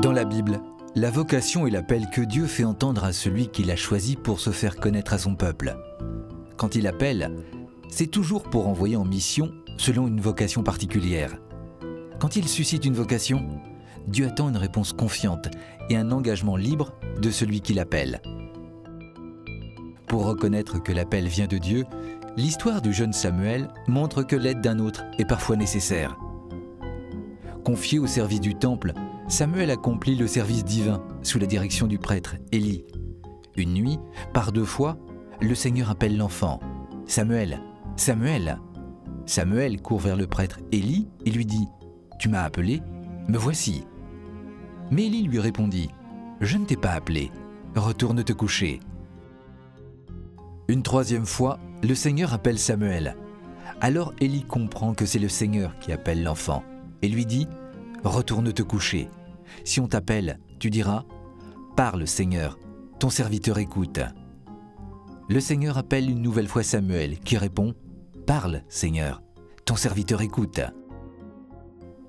Dans la Bible, la vocation est l'appel que Dieu fait entendre à celui qu'il a choisi pour se faire connaître à son peuple. Quand il appelle, c'est toujours pour envoyer en mission selon une vocation particulière. Quand il suscite une vocation, Dieu attend une réponse confiante et un engagement libre de celui qui l'appelle. Pour reconnaître que l'appel vient de Dieu, l'histoire du jeune Samuel montre que l'aide d'un autre est parfois nécessaire. Confié au service du temple, Samuel accomplit le service divin sous la direction du prêtre Élie. Une nuit, par 2 fois, le Seigneur appelle l'enfant. « Samuel, Samuel !» Samuel court vers le prêtre Élie et lui dit « Tu m'as appelé ? Me voici !» Mais Élie lui répondit « Je ne t'ai pas appelé, retourne te coucher. » Une 3e fois, le Seigneur appelle Samuel. Alors Élie comprend que c'est le Seigneur qui appelle l'enfant et lui dit « Retourne te coucher. Si on t'appelle, tu diras « Parle, Seigneur, ton serviteur écoute. » Le Seigneur appelle une nouvelle fois Samuel qui répond « Parle, Seigneur, ton serviteur écoute. »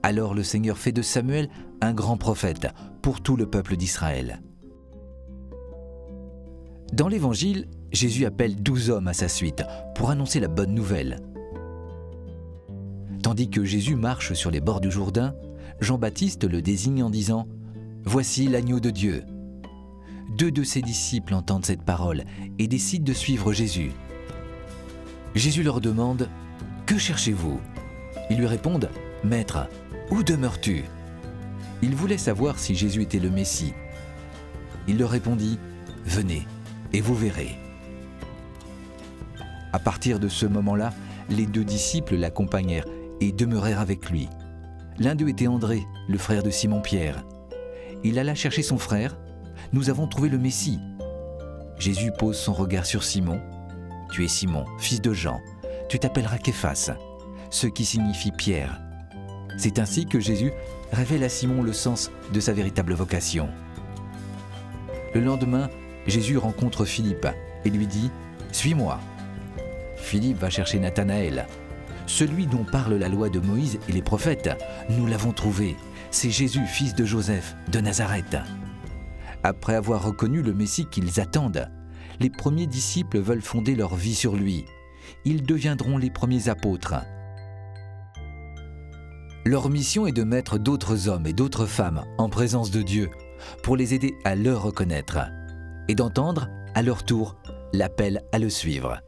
Alors le Seigneur fait de Samuel un grand prophète pour tout le peuple d'Israël. Dans l'Évangile, Jésus appelle 12 hommes à sa suite pour annoncer la bonne nouvelle. Tandis que Jésus marche sur les bords du Jourdain, Jean-Baptiste le désigne en disant « Voici l'agneau de Dieu ». 2 de ses disciples entendent cette parole et décident de suivre Jésus. Jésus leur demande « Que cherchez-vous » Ils lui répondent « Maître, où demeures-tu » Ils voulaient savoir si Jésus était le Messie. Il leur répondit « Venez et vous verrez ». À partir de ce moment-là, les 2 disciples l'accompagnèrent et demeurèrent avec lui. L'un d'eux était André, le frère de Simon-Pierre. Il alla chercher son frère. « Nous avons trouvé le Messie ». Jésus pose son regard sur Simon. « Tu es Simon, fils de Jean. Tu t'appelleras Képhas, ce qui signifie Pierre. » C'est ainsi que Jésus révèle à Simon le sens de sa véritable vocation. Le lendemain, Jésus rencontre Philippe et lui dit « Suis-moi ». Philippe va chercher Nathanaël. Celui dont parle la loi de Moïse et les prophètes, nous l'avons trouvé. C'est Jésus, fils de Joseph, de Nazareth. Après avoir reconnu le Messie qu'ils attendent, les premiers disciples veulent fonder leur vie sur lui. Ils deviendront les premiers apôtres. Leur mission est de mettre d'autres hommes et d'autres femmes en présence de Dieu pour les aider à le reconnaître et d'entendre, à leur tour, l'appel à le suivre.